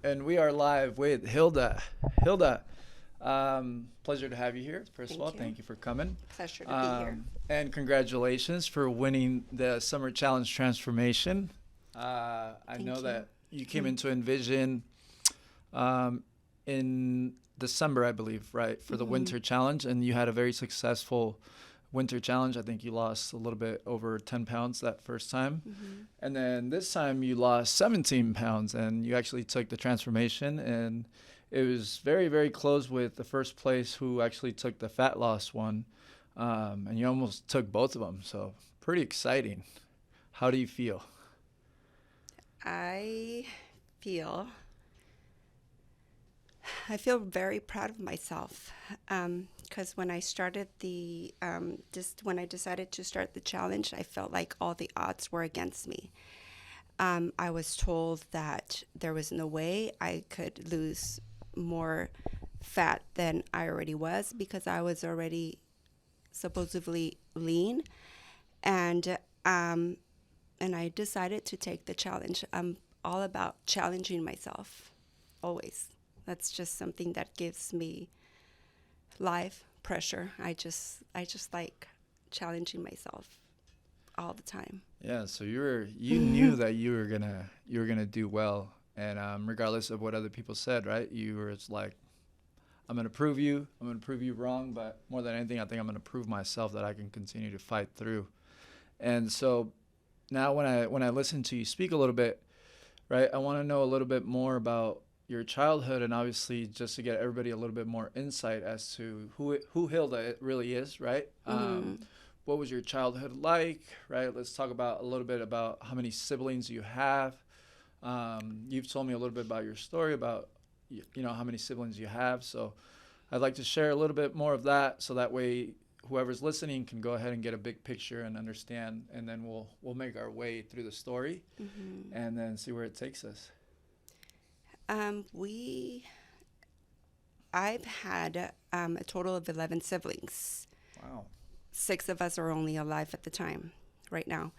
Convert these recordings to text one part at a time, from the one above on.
And we are live with Hilda. Hilda, pleasure to have you here. First of all, Thank you. thank you for coming. Pleasure to be here. And congratulations for winning the Summer Challenge Transformation. I know Thank you. that you came into Envision um, in December, I believe, right, for the Mhm. Winter Challenge, and you had a very successful Winter Challenge. I think you lost a little bit over 10 pounds that first time. Mhm. And then this time you lost 17 pounds and you actually took the transformation. And it was very, very close with the first place who actually took the fat loss one. And you almost took both of them. So pretty exciting. How do you feel? I feel I feel very proud of myself because when I started just when I decided to start the challenge, I felt like all the odds were against me. I was told that there was no way I could lose more fat than I already was because I was already supposedly lean, and um, and I decided to take the challenge. I'm all about challenging myself, always. That's just something that gives me life pressure. I just like challenging myself all the time. Yeah, so you knew that you were gonna do well, and regardless of what other people said, right? You were just like, I'm gonna prove you wrong, but more than anything, I think I'm gonna prove myself that I can continue to fight through. And so now when I listen to you speak a little bit, right, I want to know a little bit more about your childhood, and obviously just to get everybody a little bit more insight as to who Hilda it really is, right? Hmm. What was your childhood like, right? Let's talk about a little bit about how many siblings you have. You've told me a little bit about your story about you know how many siblings you have. So I'd like to share a little bit more of that, so that way whoever's listening can go ahead and get a big picture and understand, and then we'll make our way through the story Hmm. and then see where it takes us. We I've had a total of 11 siblings. Wow. Six of us are only alive at the time, right now.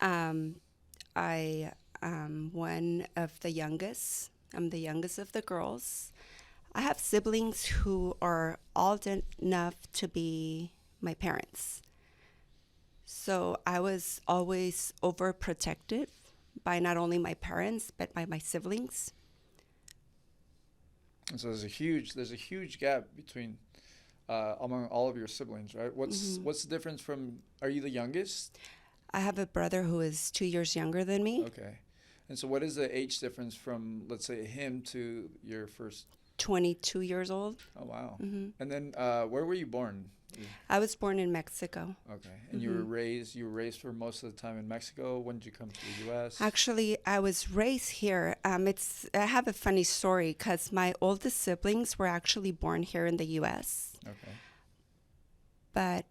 Um, I am one of the youngest. I'm the youngest of the girls. I have siblings who are old enough to be my parents. So I was always overprotected by not only my parents, but by my siblings. And so there's a huge gap between among all of your siblings, right? Hmm. What's the difference from? Are you the youngest? I have a brother who is 2 years younger than me, Okay. And so what is the age difference from, let's say, him to your first? 22 years old. Oh wow. Hmm. And then where were you born? I was born in Mexico. Okay. And Hmm. you were raised for most of the time in Mexico. When did you come to the U.S.? Actually, I was raised here. I have a funny story because my oldest siblings were actually born here in the U.S. Okay. But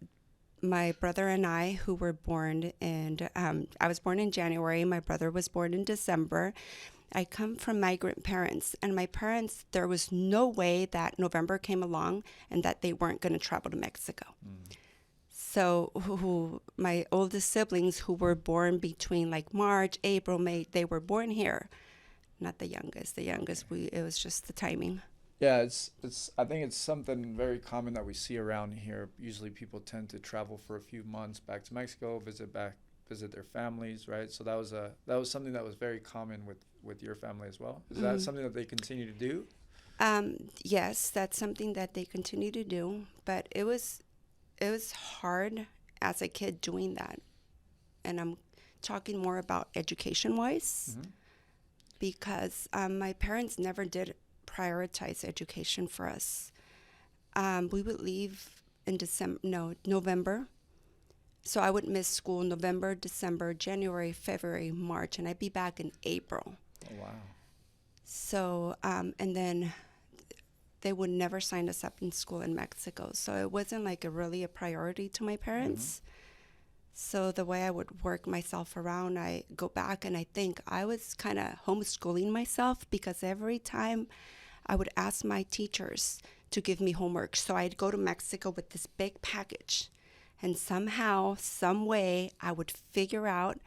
my brother and I, who were born in, I was born in January. My brother was born in December. I come from migrant parents, and my parents, there was no way that November came along and that they weren't going to travel to Mexico. Mm. So, my oldest siblings who were born between like March, April, May, they were born here. Not the youngest. The youngest, it was just the timing. Yeah, it's I think it's something very common that we see around here. Usually people tend to travel for a few months back to Mexico, visit their families, right? So that was something that was very common with your family as well. Is that Hmm. something that they continue to do? Yes, that's something that they continue to do, but it was hard as a kid doing that, and I'm talking more about education wise Hmm. because my parents never did prioritize education for us. We would leave in December, no, November. So I would miss school November, December, January, February, March, and I'd be back in April. Oh wow. So, and then they would never sign us up in school in Mexico. So it wasn't like really a priority to my Hmm. parents. So the way I would work myself around, I go back and I think I was kind of homeschooling myself because every time I would ask my teachers to give me homework. So I'd go to Mexico with this big package. And somehow, some way, I would figure out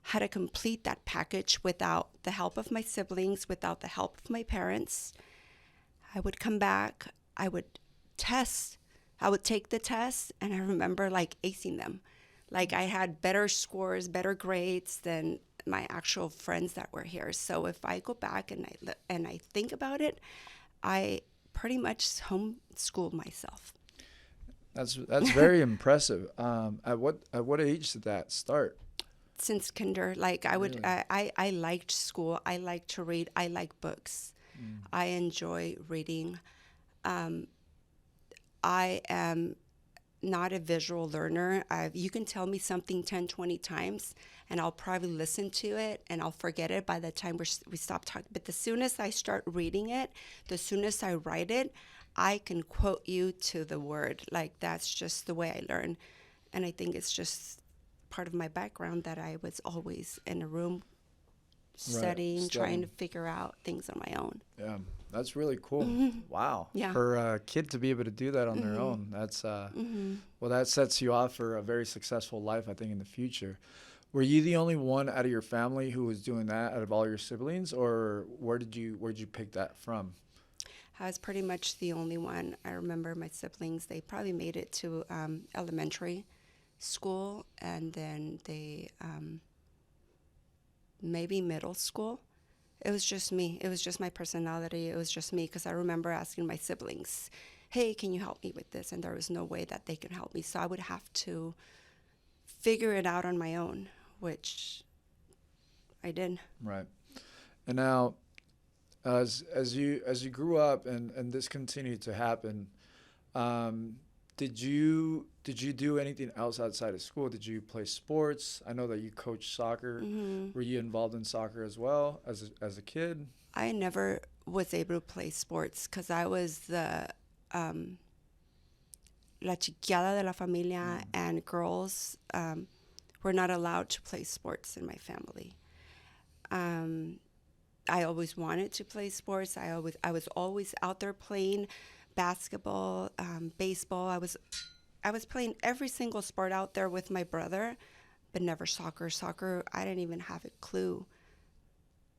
how to complete that package without the help of my siblings, without the help of my parents. I would come back, I would test, I would take the test, and I remember like acing them. Like I had better scores, better grades than my actual friends that were here. So if I go back and I think about it, I pretty much homeschooled myself. That's very impressive. At what age did that start? Since kinder, like I would, Really? I liked school. I liked to read. I like books. I enjoy reading. I am not a visual learner. You can tell me something 10, 20 times, and I'll probably listen to it, and I'll forget it by the time we stop talking. But the soonest I start reading it, the soonest I write it, I can quote you to the word. Like, that's just the way I learn. And I think it's just part of my background that I was always in a room studying, trying to figure out things on my own. Yeah, that's really cool. Wow. Yeah. For a kid to be able to do that on their own, that's well, that sets you off for a very successful life, I think, in the future. Were you the only one out of your family who was doing that out of all your siblings, or where'd you pick that from? I was pretty much the only one. I remember my siblings, they probably made it to elementary school, and then they maybe middle school. It was just me. It was just my personality. It was just me, because I remember asking my siblings, hey, can you help me with this? And there was no way that they could help me. So I would have to figure it out on my own, which I did. Right. And now, as you grew up and this continued to happen, did you do anything else outside of school? Did you play sports? I know that you coach soccer. Were you involved in soccer as well as a kid? I never was able to play sports because I was the la chiquiada de la familia, and girls were not allowed to play sports in my family. I always wanted to play sports. I was always out there playing basketball, baseball. I was playing every single sport out there with my brother, but never soccer. Soccer, I didn't even have a clue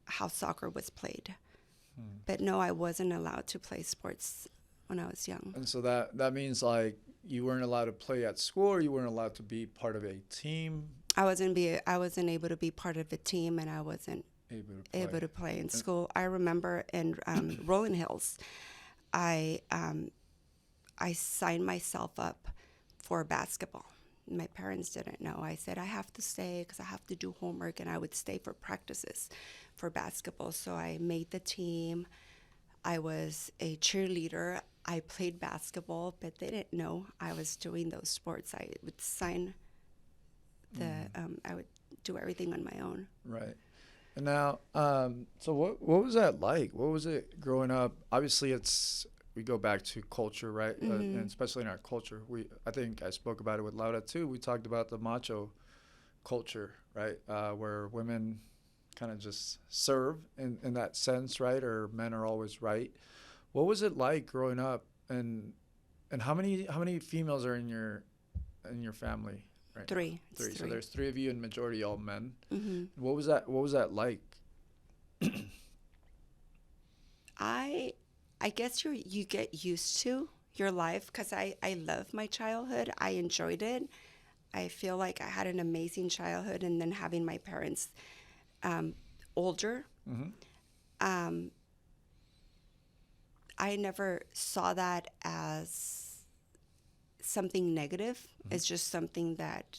how soccer was played. But no, I wasn't allowed to play sports when I was young. And so that means like you weren't allowed to play at school, or you weren't allowed to be part of a team. I wasn't able to be part of a team, and I wasn't able to play in school. I remember in Rolling Hills, I signed myself up for basketball. My parents didn't know. I said I have to stay because I have to do homework, and I would stay for practices for basketball. So I made the team. I was a cheerleader. I played basketball, but they didn't know I was doing those sports. I would sign I would do everything on my own. Right. And now, so what was that like? What was it growing up? Obviously, we go back to culture, right? And especially in our culture, I think I spoke about it with Laura too. We talked about the macho culture, right? Where women kind of just serve in that sense, right? Or men are always right. What was it like growing up? And how many females are in your family? Right. Three. Three. So there's three of you, and majority all men. Mm-hmm. What was that like? I guess you get used to your life, because I love my childhood. I enjoyed it. I feel like I had an amazing childhood, and then having my parents older, I never saw that as something negative. It's just something that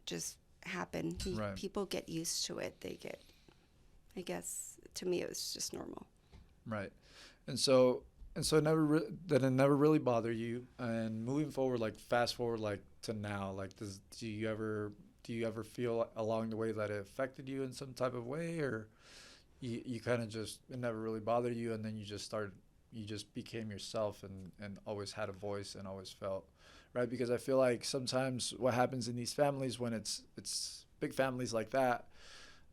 just happened. Right. People get used to it. I guess to me it was just normal. Right. And so it never really bothered you. And moving forward, like fast forward, like to now, like do you ever feel along the way that it affected you in some type of way, or you kind of just, it never really bothered you, and then you just became yourself and always had a voice and always felt right? Because I feel like sometimes what happens in these families when it's big families like that,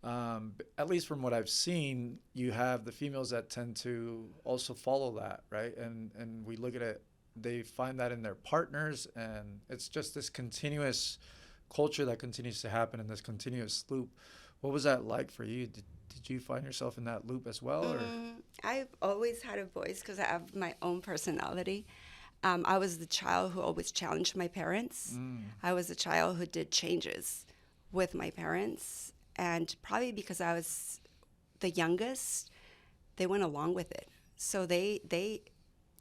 at least from what I've seen, you have the females that tend to also follow that, right? And we look at it, they find that in their partners, and it's just this continuous culture that continues to happen in this continuous loop. What was that like for you? Did you find yourself in that loop as well, or? I've always had a voice because I have my own personality. I was the child who always challenged my parents. I was the child who did changes with my parents. And probably because I was the youngest, they went along with it. So they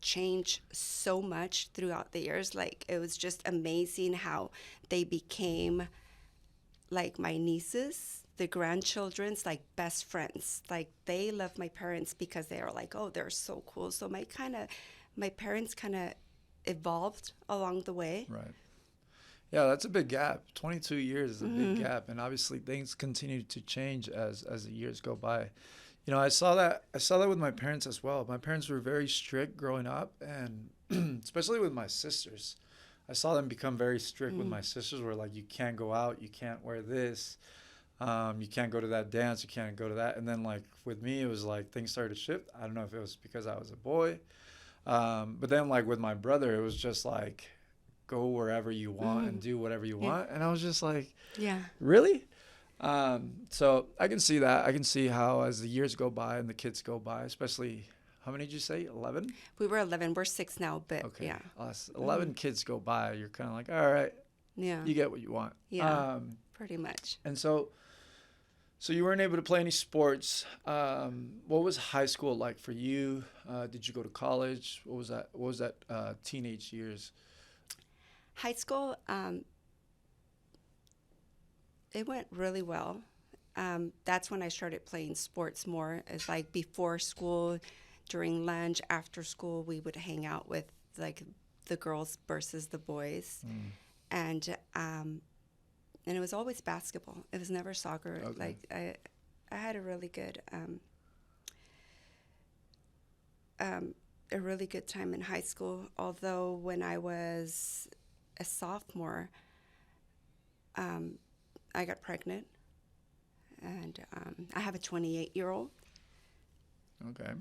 changed so much throughout the years. Like, it was just amazing how they became like my nieces, the grandchildren's like best friends. Like, they loved my parents because they were like, oh, they're so cool. So my parents kind of evolved along the way. Right. Yeah, that's a big gap. 22 years is a big gap, and obviously things continue to change as the years go by. You know, I saw that with my parents as well. My parents were very strict growing up, and especially with my sisters. I saw them become very strict with my sisters, where like, you can't go out, you can't wear this, you can't go to that dance, you can't go to that. And then like with me, it was like things started to shift. I don't know if it was because I was a boy, but then like with my brother, it was just like, go wherever you want and do whatever you want. And I was just like, Yeah. really? So I can see that. I can see how as the years go by and the kids go by, especially, how many did you say? 11? We were 11. We're 6 now, but Okay. yeah. 11 kids go by. You're kind of like, all right, Yeah. you get what you want. Yeah. Pretty much. And so you weren't able to play any sports. What was high school like for you? Did you go to college? What was that teenage years? High school, it went really well. That's when I started playing sports more. It's like before school, during lunch, after school, we would hang out with like the girls versus the boys, and it was always basketball. It was never soccer. Okay. Like I had a really good time in high school. Although when I was a sophomore, I got pregnant, and I have a 28-year-old. Okay.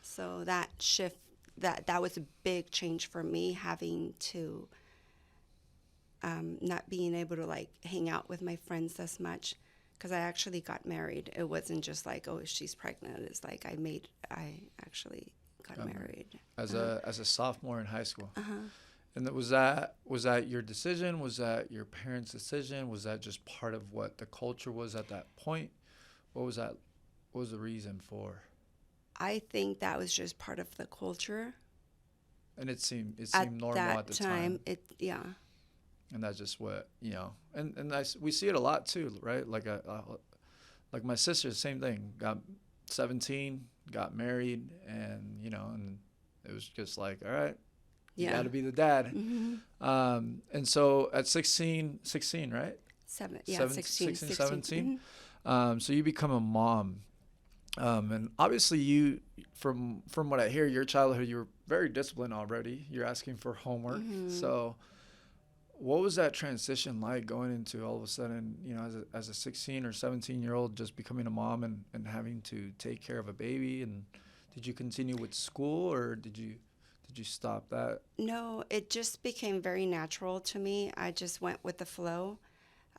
So that shift, that was a big change for me, having to not being able to like hang out with my friends as much, because I actually got married. It wasn't just like, oh, she's pregnant. It's like I actually got married as a sophomore in high school. And was that your decision? Was that your parents' decision? Was that just part of what the culture was at that point? What was that? What was the reason for? I think that was just part of the culture. And it seemed At normal that at the time. Yeah. And that's just what, and we see it a lot too, right? Like like my sister, same thing. Got 17, got married, and and it was just like, all right, you got to be the dad. And so at 16, right? 16, 17. So you become a mom. And obviously you, from what I hear, your childhood, you were very disciplined already. You're asking for homework. So what was that transition like, going into all of a sudden, as a 16 or 17-year-old, just becoming a mom and having to take care of a baby? And did you continue with school, or did you stop that? No, it just became very natural to me. I just went with the flow.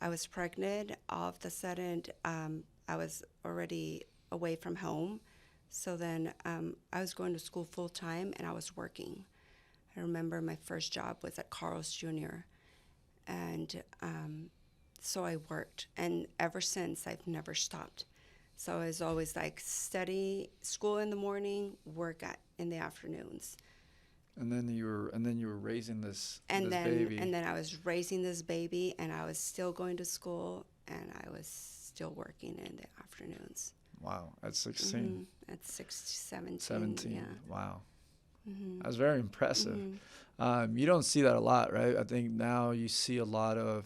I was pregnant. All of a sudden, I was already away from home. So then I was going to school full time, and I was working. I remember my first job was at Corcoles Jr. And so I worked. And ever since, I've never stopped. So I was always like study, school in the morning, work in the afternoons. And then you were raising this baby. And then I was raising this baby, and I was still going to school, and I was still working in the afternoons. Wow, at 16. At 17. 17. Yeah. Wow. That's very impressive. You don't see that a lot, right? I think now you see a lot of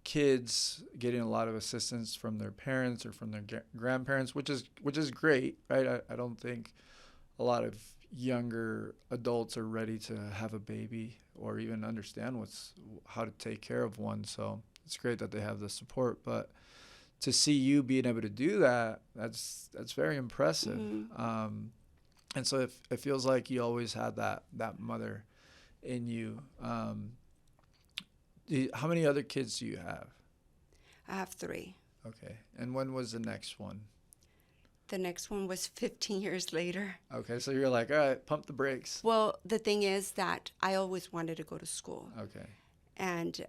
kids getting a lot of assistance from their parents or from their grandparents, which is great, right? I don't think a lot of younger adults are ready to have a baby or even understand how to take care of one. So it's great that they have the support, but to see you being able to do that, that's very impressive. And so it feels like you always had that mother in you. How many other kids do you have? I have 3. Okay. And when was the next one? The next one was 15 years later. Okay, so you're like, all right, pump the brakes. Well, the thing is that I always wanted to go to school. Okay. And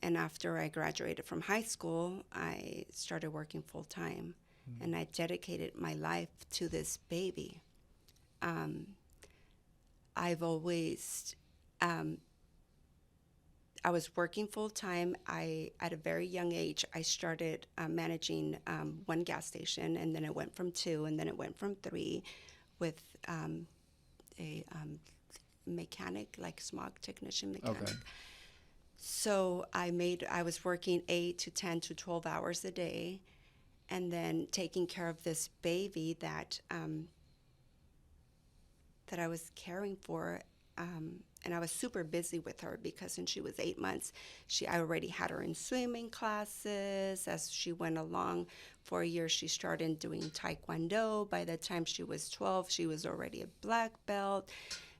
after I graduated from high school, I started working full time, and I dedicated my life to this baby. I've always, I was working full time. At a very young age, I started managing one gas station, and then it went from two, and then it went from three, with a mechanic, like smog technician mechanic. Okay. So I was working 8 to 10 to 12 hours a day, and then taking care of this baby that I was caring for. And I was super busy with her because when she was 8 months, I already had her in swimming classes. As she went along for a year, she started doing Taekwondo. By the time she was 12, she was already a black belt.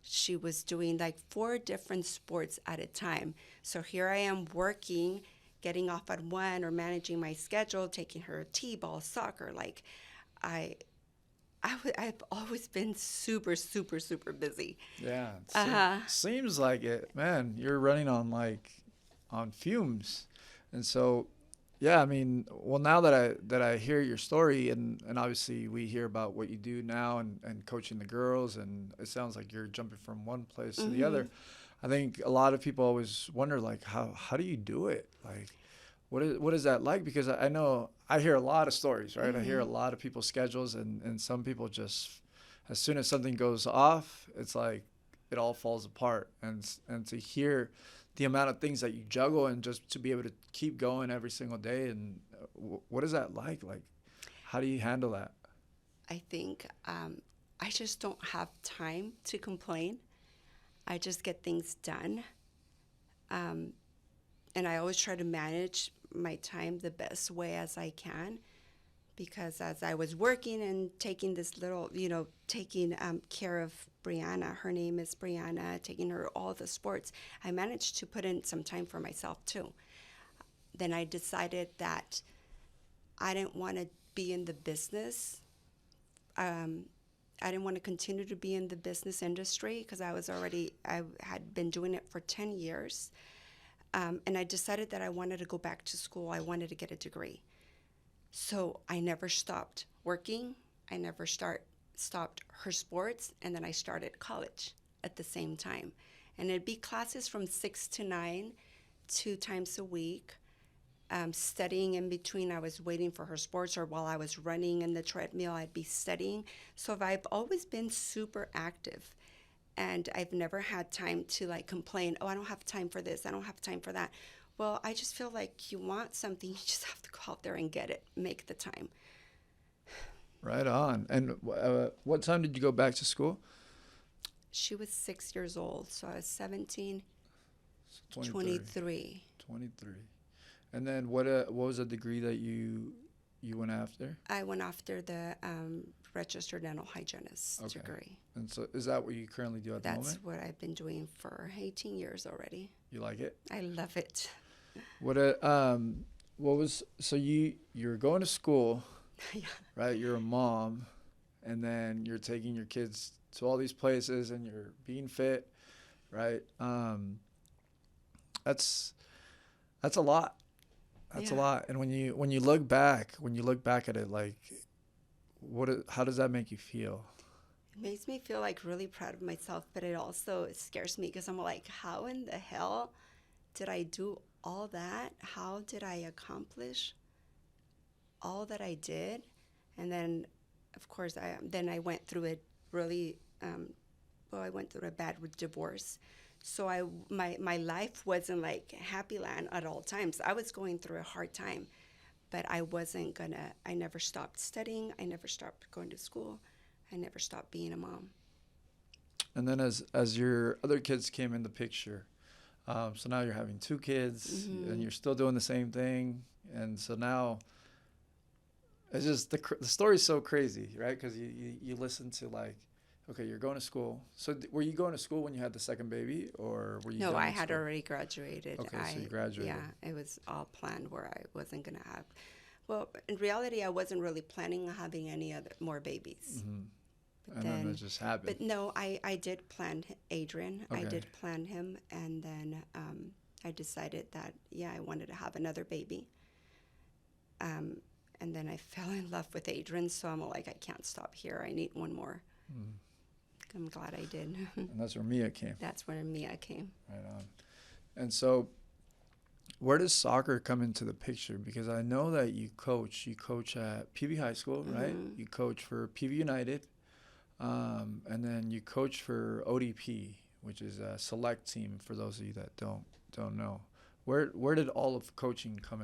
She was doing like 4 different sports at a time. So here I am working, getting off at 1 or managing my schedule, taking her t-ball, soccer. Like I've always been super, super, super busy. Yeah. Uh-huh. Seems like it, man. You're running on fumes, and so, yeah. I mean, well, now that I hear your story, and obviously we hear about what you do now, and coaching the girls, and it sounds like you're jumping from one place to the other. I think a lot of people always wonder, like, how do you do it? Like, what is that like? Because I know I hear a lot of stories, right? I hear a lot of people's schedules, and some people just, as soon as something goes off, it's like it all falls apart. And to hear the amount of things that you juggle, and just to be able to keep going every single day, and what is that like? Like, how do you handle that? I think I just don't have time to complain. I just get things done. And I always try to manage my time the best way as I can, because as I was working and taking this little, taking care of Brianna, her name is Brianna, taking her all the sports, I managed to put in some time for myself too. Then I decided that I didn't want to be in the business. I didn't want to continue to be in the business industry because I had been doing it for 10 years. And I decided that I wanted to go back to school. I wanted to get a degree. So I never stopped working. I never stopped her sports. And then I started college at the same time. And it'd be classes from 6 to 9, 2 times a week. Studying in between. I was waiting for her sports, or while I was running in the treadmill, I'd be studying. So I've always been super active. And I've never had time to like complain, oh, I don't have time for this, I don't have time for that. Well, I just feel like you want something, you just have to go out there and get it, make the time. Right on. And what time did you go back to school? She was 6 years old, so I was 17, 23. 23. And then what was the degree that you went after? I went after the registered dental hygienist degree. And so is that what you currently do at the moment? That's what I've been doing for 18 years already. You like it? I love it. So you're going to school, Yeah. right? You're a mom, and then you're taking your kids to all these places, and you're being fit, right? That's a lot. That's a lot. And when you look back at it, like, how does that make you feel? It makes me feel like really proud of myself, but it scares me because I'm like, how in the hell did I do all that? How did I accomplish all that I did? And then, of course, I went through a really, I went through a bad divorce. So my life wasn't like happy land at all times. I was going through a hard time, but I never stopped studying. I never stopped going to school. I never stopped being a mom. And then as your other kids came in the picture, so now you're having 2 kids, and you're still doing the same thing. And so now it's just the story's so crazy, right? Because you listen to, like, okay, you're going to school. So were you going to school when you had the second baby, or were you? No, I had already graduated. Okay, so you graduated. Yeah, it was all planned where I wasn't going to have. Well, in reality, I wasn't really planning on having any other more babies. And then it just happened. But no, I did plan Adrian. I Okay. did plan him, and then I decided that I wanted to have another baby. And then I fell in love with Adrian, so I'm like, I can't stop here. I need one more. I'm glad I did. And that's where Mia came. That's where Mia came. Right on. And so, where does soccer come into the picture? Because I know that you coach. You coach at PV High School, right? You coach for PV United, and then you coach for ODP, which is a select team. For those of you that don't know, where did all of coaching come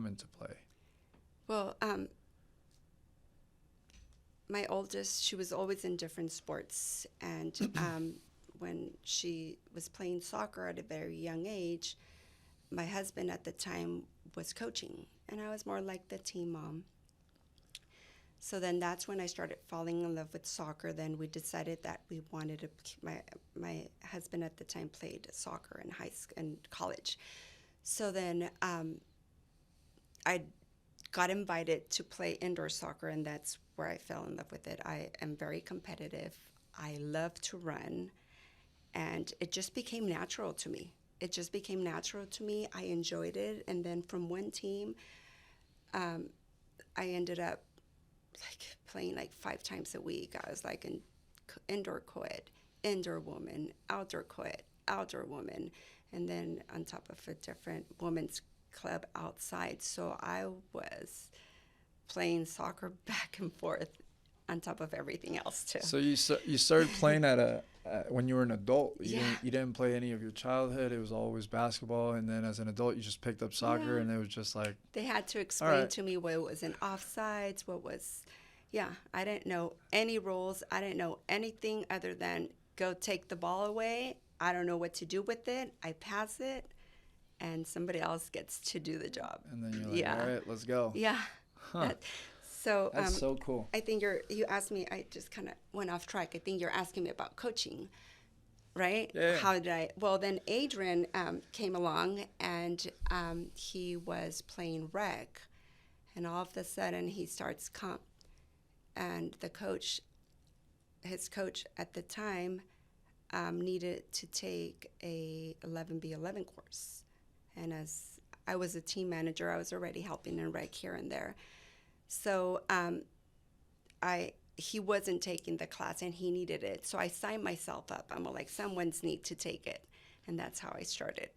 into play? Well, my oldest, she was always in different sports, and when she was playing soccer at a very young age, my husband at the time was coaching, and I was more like the team mom. So then that's when I started falling in love with soccer. Then we decided that we wanted to. My husband at the time played soccer in high school and college. So then I got invited to play indoor soccer, and that's where I fell in love with it. I am very competitive. I love to run, and it just became natural to me. I enjoyed it, and then from one team, I ended up like playing like 5 times a week. I was like an indoor co-ed, indoor woman, outdoor co-ed, outdoor woman, and then on top of a different women's club outside. So I was playing soccer back and forth on top of everything else too. So you started playing when you were an adult. You didn't play any of your childhood. It was always basketball, and then as an adult, you just picked up soccer, and it was just like they had to explain to me what was in offsides, what was. I didn't know any rules. I didn't know anything other than go take the ball away. I don't know what to do with it. I pass it, and somebody else gets to do the job. And then you're like, all right, let's go. Yeah. Huh. That's so cool. I think you asked me, I just kind of went off track. I think you're asking me about coaching, right? Yeah. How did I? Well, then Adrian came along, and he was playing rec, and all of a sudden he starts comp, and his coach at the time needed to take a 11B11 course, and as I was a team manager, I was already helping in rec here and there. So he wasn't taking the class, and he needed it. So I signed myself up. I'm like, someone's need to take it. And that's how I started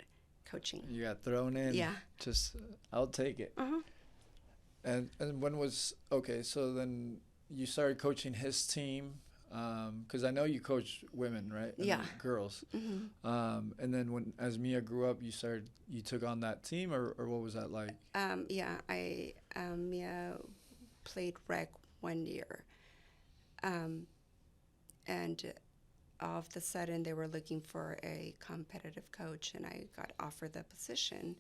coaching. You got thrown in. Yeah. Just, I'll take it. Uh-huh. And when was, okay, so then you started coaching his team, because I know you coach women, right? Yeah. Girls. Mm-hmm. And then as Mia grew up, you took on that team, or what was that like? Mia played rec 1 year. And all of a sudden they were looking for a competitive coach, and I got offered the position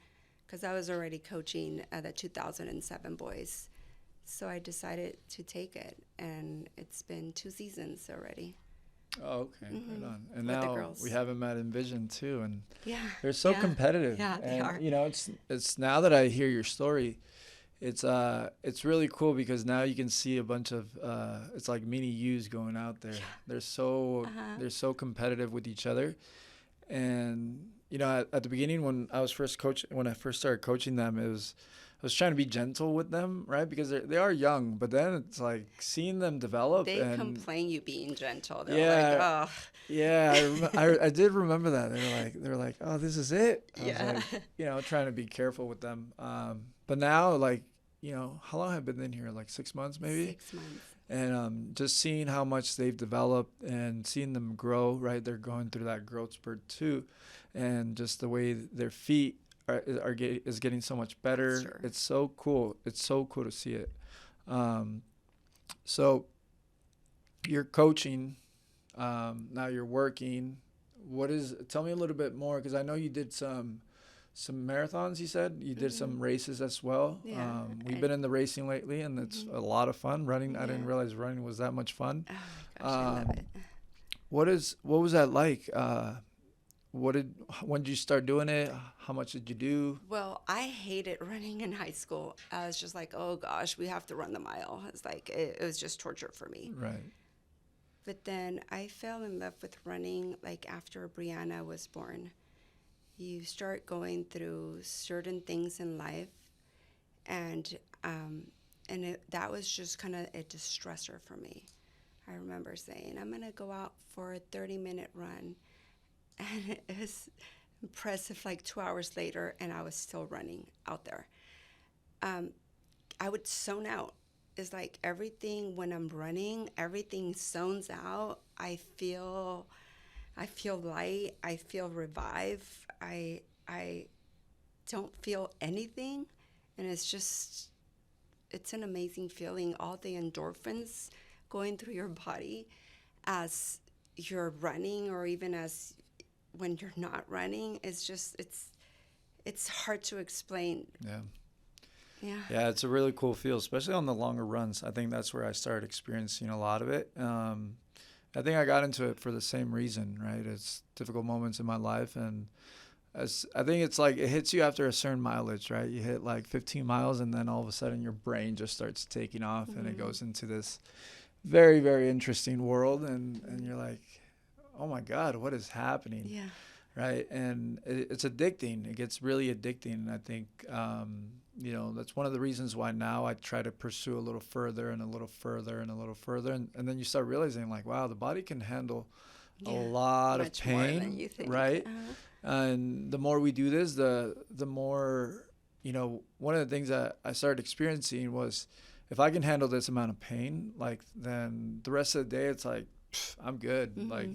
because I was already coaching the 2007 boys. So I decided to take it, and it's been 2 seasons already. Oh, okay. Mm-hmm. Right on. And with the now girls. we have them at Envision too, and Yeah, they're so competitive. Yeah, they are. You know, it's now that I hear your story, it's really cool because now you can see a bunch of it's like mini U's going out there. They're so competitive with each other, and you know, at the beginning when I first started coaching them, I was trying to be gentle with them, right? Because they are young, but then it's like seeing them develop. They and complain you being gentle. They're like, oh. Yeah, I did remember that. They were like, oh, this is it. I was like, you know, trying to be careful with them. But now, like, you know, how long have I been in here? Like 6 months, maybe? 6 months. And just seeing how much they've developed and seeing them grow, right? They're going through that growth spurt too. And just the way their feet is getting so much better. Sure. It's so cool. It's so cool to see it. So you're coaching, now you're working. Tell me a little bit more, because I know you did some marathons. You said you did some races as well. Yeah. We've been in the racing lately, and it's a lot of fun. Running, I didn't Yeah. realize running was that much fun. Oh my gosh, I love it. What was that like? when did you start doing it? How much did you do? Well, I hated running in high school. I was just like, oh gosh, we have to run the mile. It's like, it was just torture for me. Right. But then I fell in love with running like after Brianna was born. You start going through certain things in life, and that was just kind of a distressor for me. I remember saying, I'm going to go out for a 30-minute run. And it was impressive, like 2 hours later, and I was still running out there. I would zone out. It's like everything, when I'm running, everything zones out. I feel light. I feel revived. I don't feel anything. And it's an amazing feeling. All the endorphins going through your body as you're running, or even as when you're not running, it's hard to explain. Yeah, it's a really cool feel, especially on the longer runs. I think that's where I started experiencing a lot of it. I think I got into it for the same reason, right? It's difficult moments in my life, and I think it's like it hits you after a certain mileage, right? You hit like 15 miles, and then all of a sudden your brain just starts taking off, and it goes into this very, very interesting world, and you're like, oh my God, what is happening? Yeah. Right. And it's addicting. It gets really addicting. And I think, that's one of the reasons why now I try to pursue a little further and a little further and a little further. And then you start realizing like, wow, the body can handle a lot of pain, more than you think. Right? And the more we do this, the more, one of the things that I started experiencing was, if I can handle this amount of pain, like, then the rest of the day, it's like, I'm good. Mm-hmm. Like,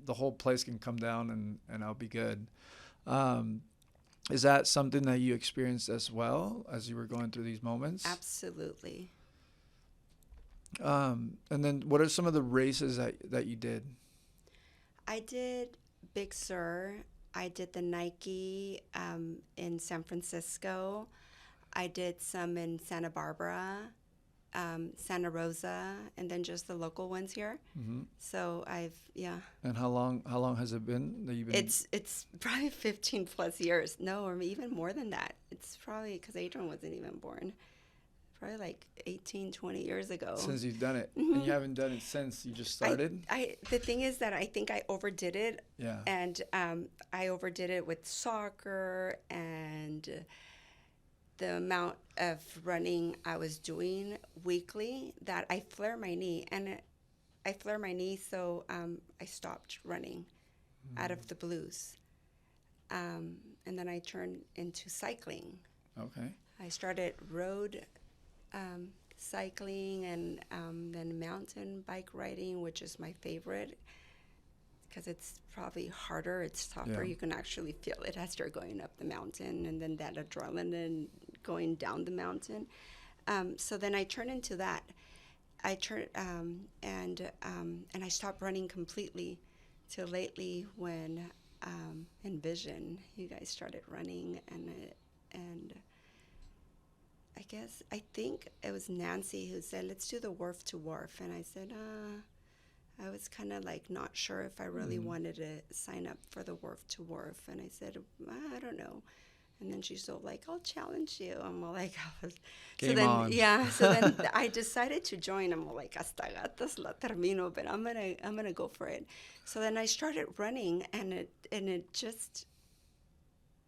the whole place can come down and I'll be good. Is that something that you experienced as well as you were going through these moments? Absolutely. And then what are some of the races that you did? I did Big Sur. I did the Nike in San Francisco. I did some in Santa Barbara, Santa Rosa, and then just the local ones here. Mm-hmm. So And how long has it been that you've been? It's probably 15 plus years. No, or even more than that. It's probably because Adrian wasn't even born. Probably like 18, 20 years ago. Since you've done it. Mm-hmm. And you haven't done it since you just started? The thing is that I think I overdid it. Yeah. And I overdid it with soccer and the amount of running I was doing weekly, that I flare my knee. And I flare my knee, so I stopped running out of the blues. And then I turned into cycling. Okay. I started road cycling and then mountain bike riding, which is my favorite because it's probably harder. It's tougher. Yeah. You can actually feel it as you're going up the mountain, and then that adrenaline going down the mountain. So then I turned into that. I turned and I stopped running completely till lately when Envision, you guys started running, and I think it was Nancy who said, let's do the wharf to wharf. And I said, I was kind of like not sure if I really wanted to sign up for the wharf to wharf. And I said, I don't know. And then she's so like, I'll challenge you. I'm all like, Game on. Yeah. So then I decided to join. I'm all like, hasta gatas la termino, but I'm gonna go for it. So then I started running, and it just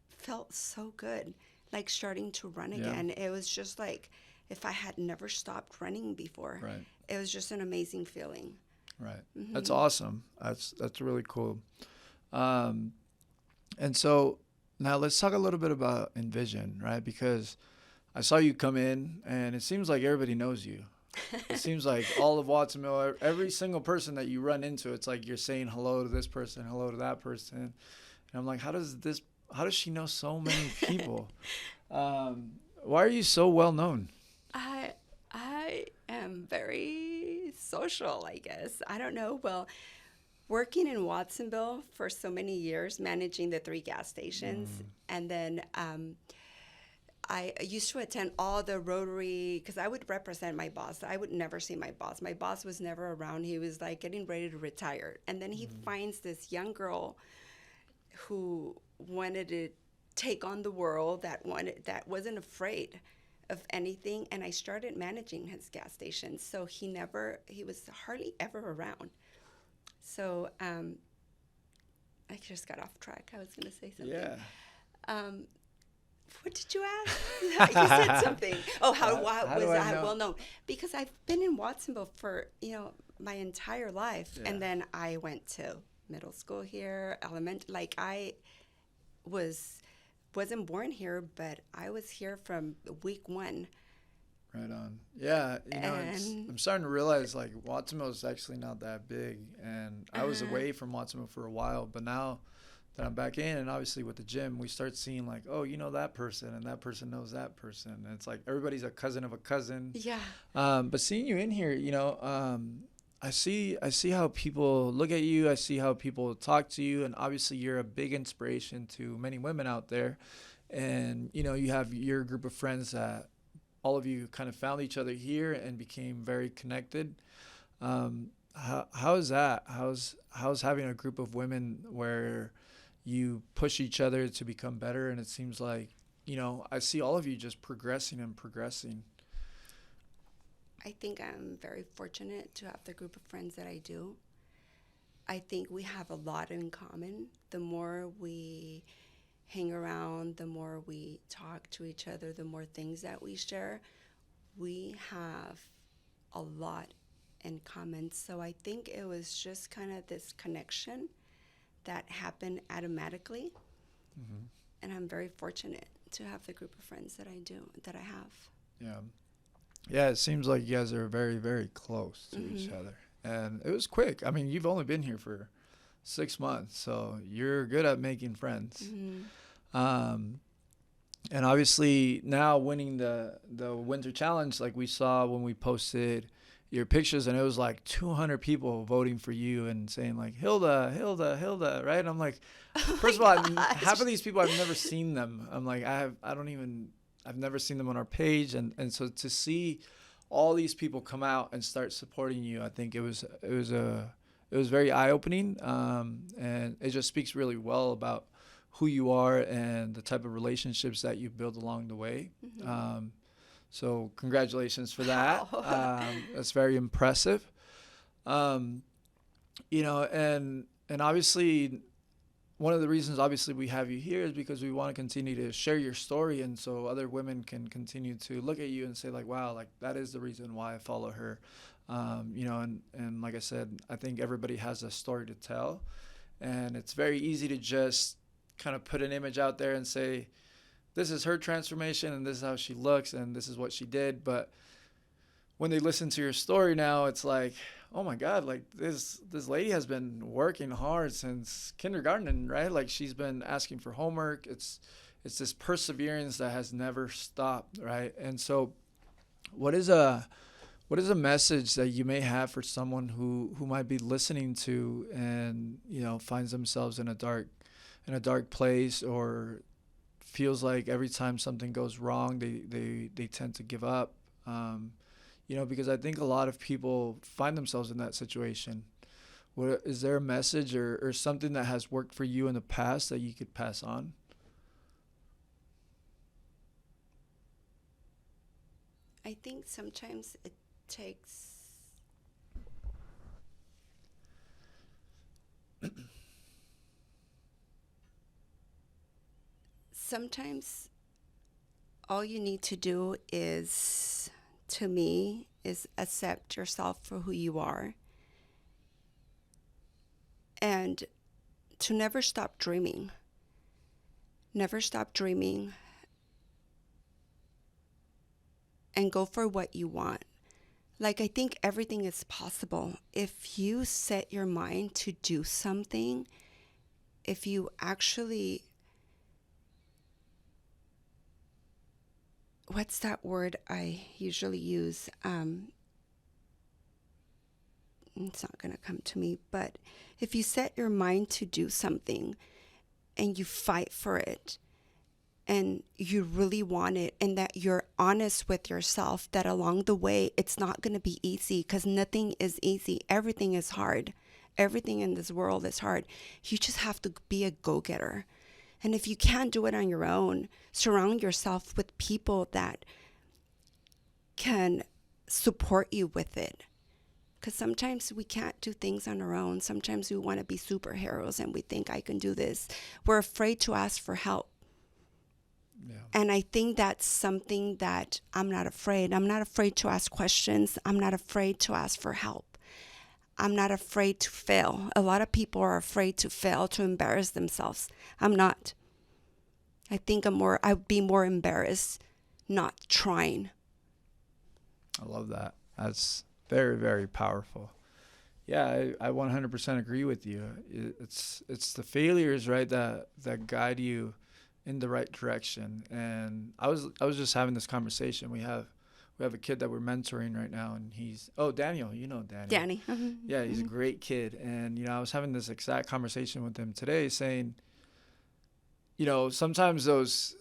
felt so good. Like starting to run again. It was just like if I had never stopped running before. Right. It was just an amazing feeling. Right. Mm-hmm. That's awesome. That's really cool. And so now let's talk a little bit about Envision, right? Because I saw you come in, and it seems like everybody knows you. It seems like all of Watsonville, every single person that you run into, it's like you're saying hello to this person, hello to that person. And I'm like, how does she know so many people? Why are you so well known? I am very social, I guess. I don't know. Well, working in Watsonville for so many years, managing the 3 gas stations, and then I used to attend all the Rotary, because I would represent my boss. I would never see my boss. My boss was never around. He was like getting ready to retire. And then he finds this young girl who wanted to take on the world, that wasn't afraid of anything. And I started managing his gas station, so he was hardly ever around. So I just got off track. I was going to say something. Yeah. Um, what did you ask? You said something. Oh, how was I I know? well known? Because I've been in Watsonville for my entire life, Yeah. and then I went to middle school here, elementary. Like I wasn't born here, but I was here from week one. Right on. Yeah, And I'm starting to realize like Watsonville is actually not that big, and I was away from Watsonville for a while, but now that I'm back in, and obviously with the gym, we start seeing like, oh, you know that person, and that person knows that person, and it's like everybody's a cousin of a cousin. yeah, But seeing you in here, I see how people look at you. I see how people talk to you, and obviously you're a big inspiration to many women out there, and you have your group of friends that all of you kind of found each other here and became very connected. How is that? How's having a group of women where you push each other to become better? And it seems like, I see all of you just progressing and progressing. I think I'm very fortunate to have the group of friends that I do. I think we have a lot in common. The more we hang around, the more we talk to each other, the more things that we share. We have a lot in common. So I think it was just kind of this connection that happened automatically. Mm-hmm. And I'm very fortunate to have the group of friends that I have. Yeah. Yeah, it seems like you guys are very, very close to each other. And it was quick. I mean, you've only been here for 6 months, so you're good at making friends. And obviously now winning the winter challenge, like we saw when we posted your pictures, and it was like 200 people voting for you and saying like Hilda, Hilda, Hilda, right? And I'm like, first of all, half of these people I've never seen them. I'm like, I've never seen them on our page, and so to see all these people come out and start supporting you, I think it was very eye-opening, and it just speaks really well about who you are and the type of relationships that you build along the way. So congratulations for that. That's very impressive. And obviously one of the reasons obviously we have you here is because we want to continue to share your story, and so other women can continue to look at you and say like, wow, like that is the reason why I follow her. And like I said, I think everybody has a story to tell, and it's very easy to just kind of put an image out there and say, this is her transformation and this is how she looks and this is what she did. But when they listen to your story now, it's like, oh my God, like this lady has been working hard since kindergarten, right? Like she's been asking for homework. It's this perseverance that has never stopped, right? And so what is a message that you may have for someone who might be listening to and, finds themselves in a dark place, or feels like every time something goes wrong, they tend to give up, because I think a lot of people find themselves in that situation. Is there a message or something that has worked for you in the past that you could pass on? I think sometimes it takes sometimes all you need to do is, to me, is accept yourself for who you are, and to never stop dreaming. Never stop dreaming, and go for what you want. Like, I think everything is possible. If you set your mind to do something, if you actually, what's that word I usually use? It's not going to come to me, but if you set your mind to do something and you fight for it, and you really want it, and that you're honest with yourself, that along the way it's not going to be easy, because nothing is easy. Everything is hard. Everything in this world is hard. You just have to be a go-getter. And if you can't do it on your own, surround yourself with people that can support you with it. Because sometimes we can't do things on our own. Sometimes we want to be superheroes and we think, I can do this. We're afraid to ask for help. Yeah. And I think that's something that I'm not afraid. I'm not afraid to ask questions. I'm not afraid to ask for help. I'm not afraid to fail. A lot of people are afraid to fail, to embarrass themselves. I'm not. I think I'd be more embarrassed not trying. I love that. That's very, very powerful. Yeah, I 100% agree with you. It's the failures, right, that guide you in the right direction. And I was just having this conversation. We have a kid that we're mentoring right now, and he's Daniel. You know Daniel. Danny. Yeah, he's a great kid. And I was having this exact conversation with him today, saying, sometimes those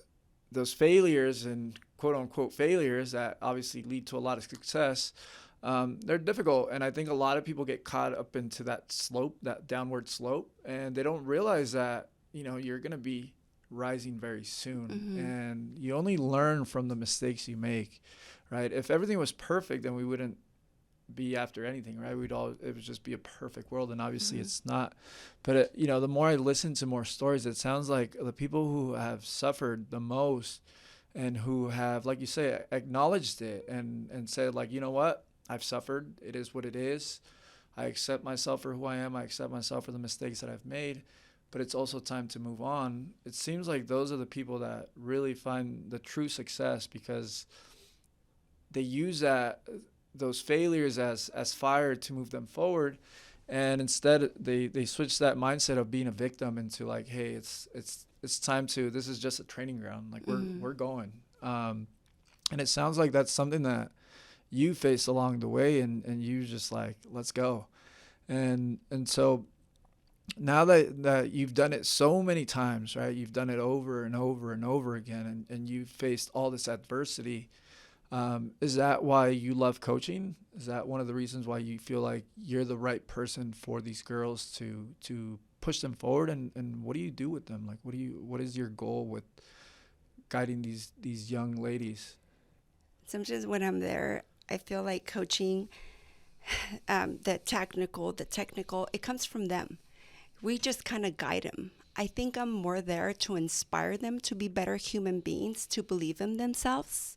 failures and quote unquote failures that obviously lead to a lot of success, they're difficult. And I think a lot of people get caught up into that slope, that downward slope, and they don't realize that, you're going to be rising very soon. Mm-hmm. And you only learn from the mistakes you make, right? If everything was perfect, then we wouldn't be after anything, right? It would just be a perfect world, and obviously Mm-hmm. it's not. But the more I listen to more stories, it sounds like the people who have suffered the most and who have, like you say, acknowledged it and said, like, you know what, I've suffered, it is what it is, I accept myself for who I am, I accept myself for the mistakes that I've made, but it's also time to move on. It seems like those are the people that really find the true success, because they use those failures as fire to move them forward. And instead they switch that mindset of being a victim into like, hey, it's time to, this is just a training ground, like we're going. And it sounds like that's something that you faced along the way, and you just like, let's go. And so now that you've done it so many times, right, you've done it over and over and over again, and you've faced all this adversity, is that why you love coaching? Is that one of the reasons why you feel like you're the right person for these girls to push them forward? And what do you do with them? Like, what is your goal with guiding these young ladies? Sometimes when I'm there, I feel like coaching, the technical, it comes from them. We just kind of guide them. I think I'm more there to inspire them to be better human beings, to believe in themselves,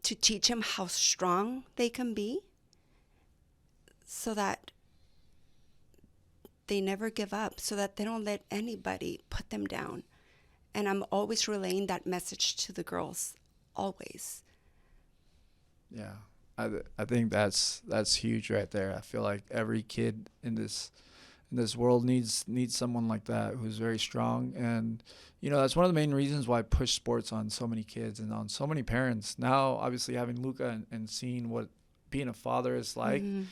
to teach them how strong they can be, so that they never give up, so that they don't let anybody put them down. And I'm always relaying that message to the girls, always. Yeah, I think that's huge right there. I feel like every kid in this world needs someone like that, who's very strong. And that's one of the main reasons why I push sports on so many kids and on so many parents. Now obviously having Luca and seeing what being a father is like, Mm-hmm.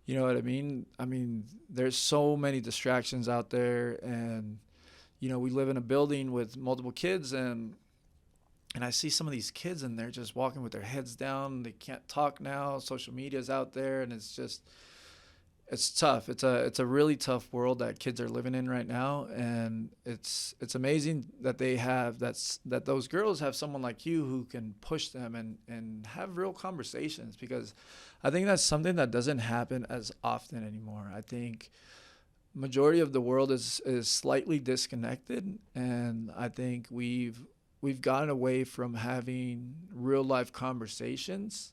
you know what I mean? There's so many distractions out there, and we live in a building with multiple kids, and I see some of these kids, and they're just walking with their heads down. They can't talk now. Social media's out there, and it's tough. It's a really tough world that kids are living in right now, and it's amazing that that those girls have someone like you who can push them and have real conversations, because I think that's something that doesn't happen as often anymore. I think majority of the world is slightly disconnected, and I think we've gotten away from having real life conversations.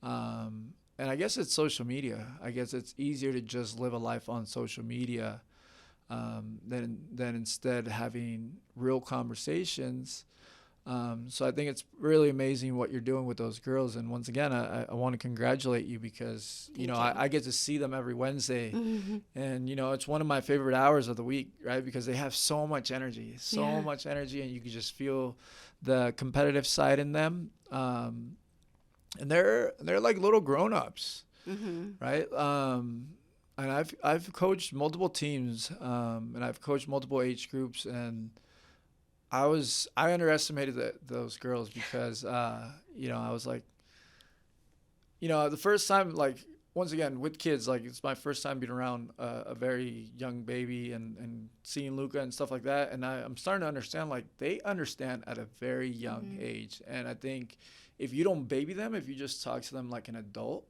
And I guess it's social media. I guess it's easier to just live a life on social media than instead having real conversations. So I think it's really amazing what you're doing with those girls. And once again, I want to congratulate you, because, Thank you. I get to see them every Wednesday. Mm-hmm. And, it's one of my favorite hours of the week, right? Because they have so much energy, Yeah. and you can just feel the competitive side in them. And they're like little grown-ups, Mm-hmm. right? And I've coached multiple teams, and I've coached multiple age groups, and I underestimated those girls, because I was like, the first time, like, once again, with kids, like it's my first time being around a very young baby and seeing Luca and stuff like that. And I'm starting to understand, like they understand at a very young age. And I think if you don't baby them, if you just talk to them like an adult,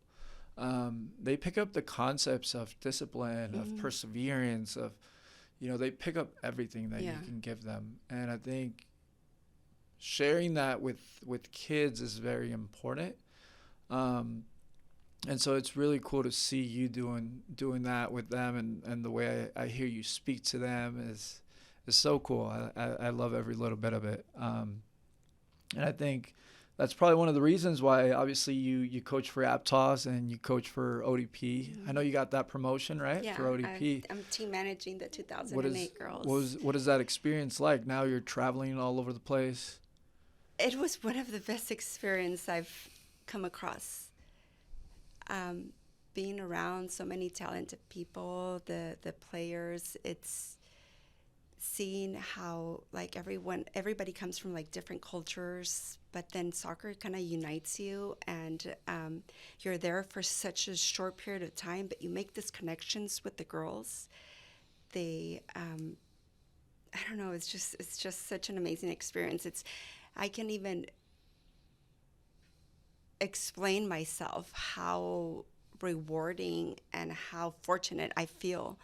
they pick up the concepts of discipline, of perseverance, of, they pick up everything that you can give them. And I think sharing that with kids is very important. And so it's really cool to see you doing that with them, and the way I hear you speak to them is so cool. I love every little bit of it. And I think that's probably one of the reasons why obviously you coach for Aptos and you coach for ODP. I know you got that promotion, right? Yeah, for ODP. I'm team managing the 2008 girls. What is that experience like? Now you're traveling all over the place. It was one of the best experiences I've come across. Being around so many talented people, the players, it's seeing how like everybody comes from like different cultures, but then soccer kind of unites you, and you're there for such a short period of time, but you make these connections with the girls. They, I don't know, it's just such an amazing experience. I can even explain myself how rewarding and how fortunate I feel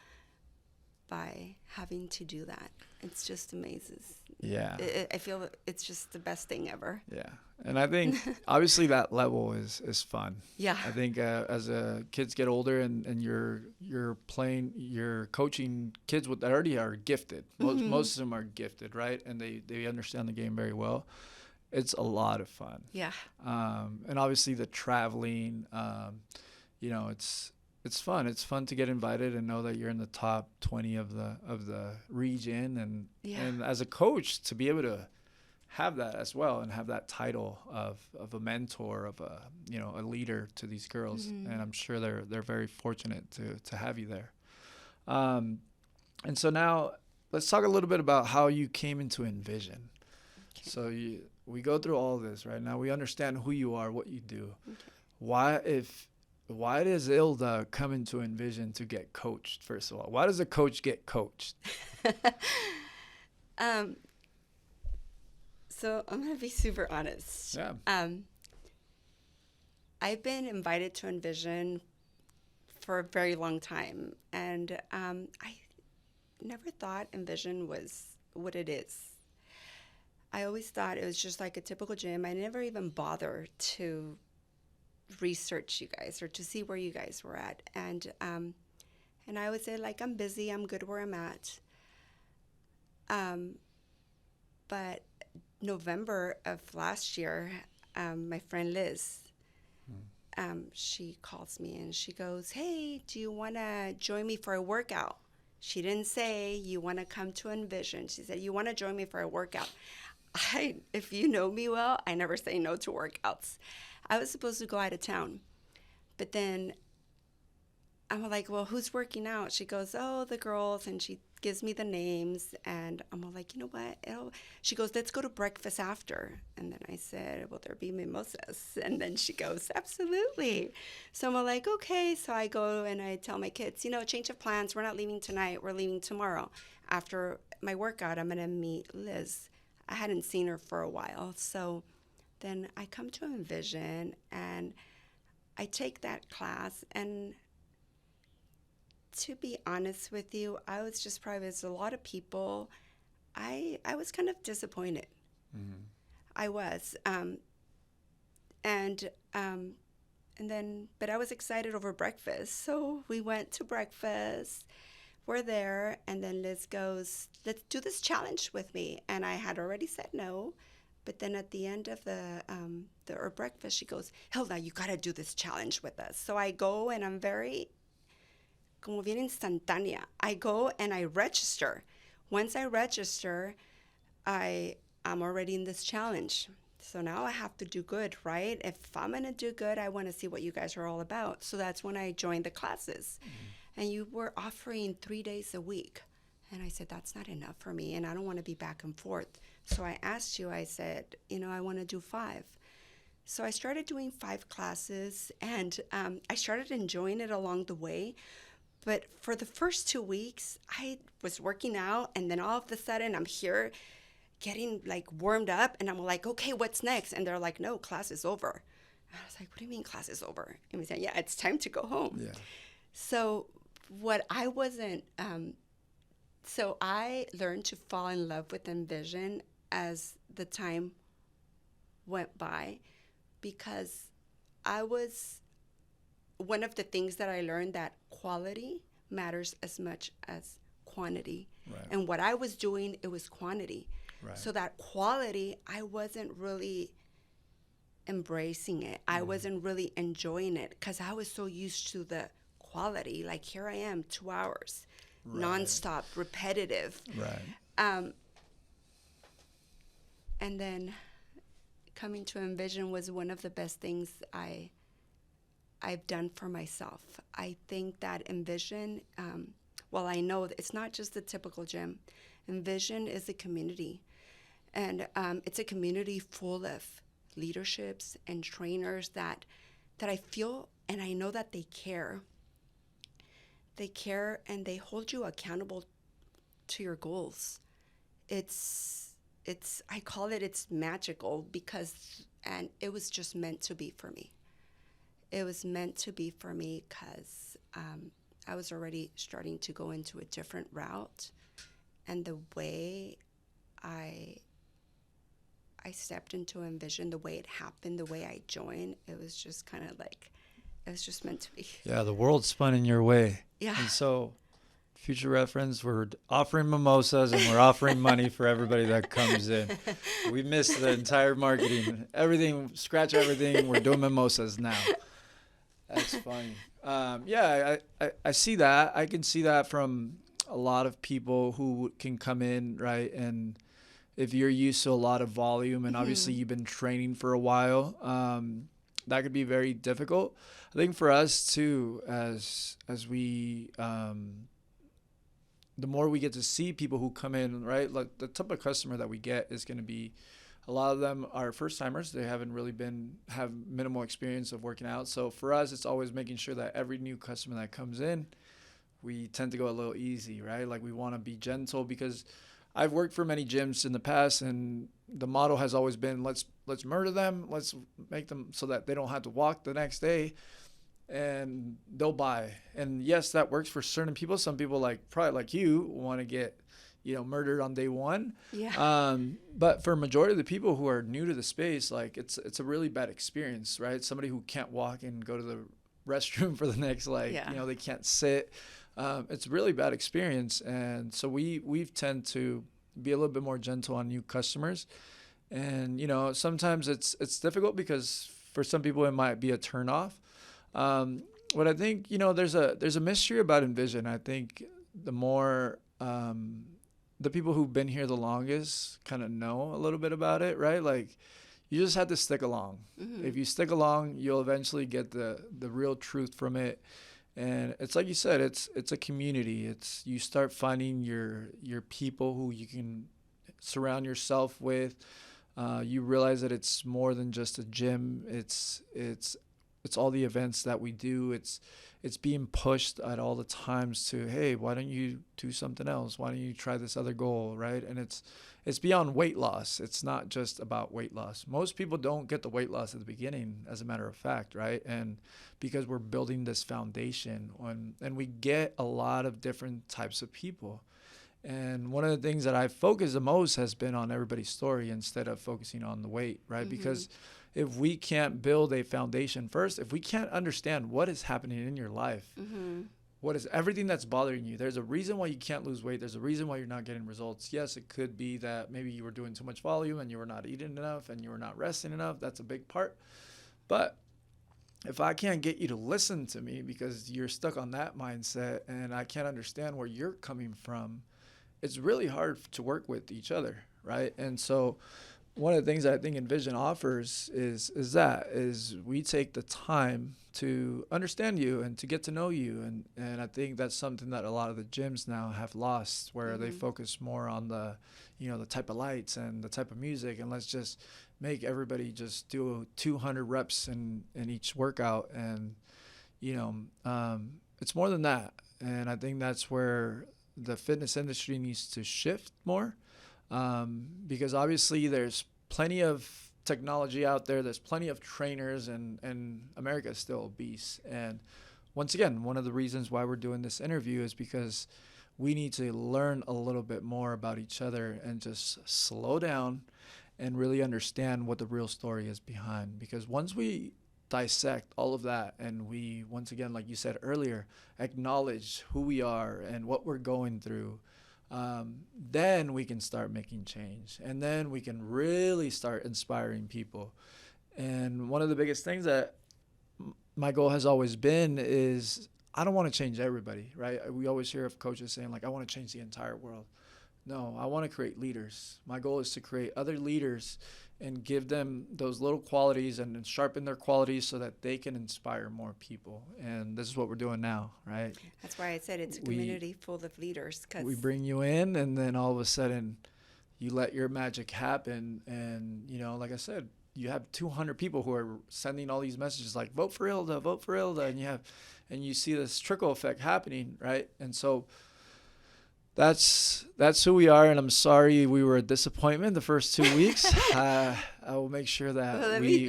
by having to do that. It's just amazes. Yeah. I feel it's just the best thing ever. Yeah. And I think obviously that level is fun. Yeah. I think as kids get older and you're coaching kids that already are gifted. Most of them are gifted, right? And they understand the game very well. It's a lot of fun. Yeah. And obviously the traveling, it's fun. It's fun to get invited and know that you're in the top 20 of the region, and as a coach to be able to have that as well and have that title of a mentor, of a leader to these girls. And I'm sure they're very fortunate to have you there. And so now let's talk a little bit about how you came into Envision. Okay. So we go through all this right now. We understand who you are, what you do. Okay. Why does Hilda come into Envision to get coached, first of all? Why does a coach get coached? So I'm going to be super honest. Yeah. I've been invited to Envision for a very long time, and I never thought Envision was what it is. I always thought it was just like a typical gym. I never even bothered to research you guys or to see where you guys were at. And I would say, like, I'm busy. I'm good where I'm at. But November of last year, my friend Liz, she calls me and she goes, "Hey, do you want to join me for a workout?" She didn't say, "You want to come to Envision." She said, "You want to join me for a workout?" If you know me well, I never say no to workouts. I was supposed to go out of town, but then I'm like, "Well, who's working out?" She goes, "Oh, the girls," and she gives me the names, and I'm like, "You know what?" She goes, "Let's go to breakfast after." And then I said, "Will there be mimosas?" And then she goes, "Absolutely." So I'm like, "Okay." So I go and I tell my kids, change of plans. We're not leaving tonight. We're leaving tomorrow. After my workout, I'm going to meet Liz. I hadn't seen her for a while. So then I come to Envision and I take that class, and to be honest with you, I was just probably, as a lot of people, I was kind of disappointed. Mm-hmm. I was. But I was excited over breakfast. So we went to breakfast. We're there, and then Liz goes, "Let's do this challenge with me." And I had already said no. But then at the end of the breakfast, she goes, "Hilda, you got to do this challenge with us." So I go, and I'm very, como bien instantánea. I go and I register. Once I register, I'm already in this challenge. So now I have to do good, right? If I'm going to do good, I want to see what you guys are all about. So that's when I joined the classes. Mm-hmm. And you were offering 3 days a week. And I said, that's not enough for me, and I don't want to be back and forth. So I asked you, I said, I want to do 5. So I started doing 5 classes, and I started enjoying it along the way. But for the first 2 weeks, I was working out, and then all of a sudden I'm here getting like warmed up, and I'm like, okay, what's next? And they're like, no, class is over. And I was like, what do you mean class is over? And we said, yeah, it's time to go home. Yeah. So what I wasn't, so I learned to fall in love with Envision as the time went by, because I was, one of the things that I learned, that quality matters as much as quantity. Right. And what I was doing, it was quantity. Right. So that quality, I wasn't really embracing it. I wasn't really enjoying it because I was so used to the quality. Like, here I am, 2 hours, Right. nonstop, repetitive. Right. And then coming to Envision was one of the best things I've done for myself. I think that Envision, well, I know it's not just the typical gym. Envision is a community, and it's a community full of leaderships and trainers that I feel, and I know that they care. They care, and they hold you accountable to your goals. I call it, it's magical, because, and it was just meant to be for me. It was meant to be for me because I was already starting to go into a different route, and the way I stepped into Envision, the way it happened, the way I joined, it was just kind of like, it was just meant to be. Yeah, the world spun in your way. Yeah. And so, future reference, we're offering mimosas and we're offering money for everybody that comes in. We missed the entire marketing. Everything, scratch everything. We're doing mimosas now. That's funny. Yeah, I see that. I can see that from a lot of people who can come in, right? And if you're used to a lot of volume, and obviously you've been training for a while, that could be very difficult. I think for us too, as we, the more we get to see people who come in, right? Like, the type of customer that we get is going to be, a lot of them are first timers. They haven't really have minimal experience of working out. So for us, it's always making sure that every new customer that comes in, we tend to go a little easy, right? Like, we want to be gentle, because I've worked for many gyms in the past, and the motto has always been, let's murder them. Let's make them so that they don't have to walk the next day, and they'll buy. And yes, that works for certain people. Some people, like probably like you, want to get, murdered on day one. Yeah. But for a majority of the people who are new to the space, like, it's a really bad experience, right? Somebody who can't walk and go to the restroom for the next, they can't sit. It's a really bad experience. And so we've tend to be a little bit more gentle on new customers. And, sometimes it's difficult, because for some people it might be a turnoff. But I think, there's a mystery about Envision. I think the more, the people who've been here the longest kind of know a little bit about it, right? Like, you just have to stick along. Mm-hmm. If you stick along, you'll eventually get the real truth from it. And it's like you said, it's a community. It's, you start finding your people who you can surround yourself with. You realize that it's more than just a gym. It's all the events that we do. It's being pushed at all the times to, hey, why don't you do something else? Why don't you try this other goal, right? And it's beyond weight loss. It's not just about weight loss. Most people don't get the weight loss at the beginning, as a matter of fact, right? And because we're building this foundation and we get a lot of different types of people. And one of the things that I've focused the most has been on everybody's story instead of focusing on the weight, right? Mm-hmm. Because if we can't build a foundation first, if we can't understand what is happening in your life, Mm-hmm. what is everything that's bothering you, there's a reason why you can't lose weight. There's a reason why you're not getting results. Yes, it could be that maybe you were doing too much volume and you were not eating enough and you were not resting enough. That's a big part. But if I can't get you to listen to me because you're stuck on that mindset and I can't understand where you're coming from, it's really hard to work with each other, right? And so one of the things that I think Envision offers is we take the time to understand you and to get to know you, and I think that's something that a lot of the gyms now have lost, where they focus more on the, the type of lights and the type of music, and let's just make everybody just do 200 reps in each workout, and it's more than that. And I think that's where the fitness industry needs to shift more, because obviously there's plenty of technology out there. There's plenty of trainers, and America is still obese. And once again, one of the reasons why we're doing this interview is because we need to learn a little bit more about each other and just slow down and really understand what the real story is behind. Because once we dissect all of that, and we, once again, like you said earlier, acknowledge who we are and what we're going through, then we can start making change, and then we can really start inspiring people. And one of the biggest things that my goal has always been is I don't want to change everybody, right? We always hear of coaches saying, like, I want to change the entire world. No, I want to create leaders. My goal is to create other leaders and give them those little qualities and sharpen their qualities so that they can inspire more people. And this is what we're doing now, right? That's why I said it's a community full of leaders. Cause we bring you in, and then all of a sudden you let your magic happen. And, like I said, you have 200 people who are sending all these messages like, vote for Hilda, vote for Hilda. And you see this trickle effect happening, right? And so that's who we are, and I'm sorry we were a disappointment the first 2 weeks. I will make sure that let me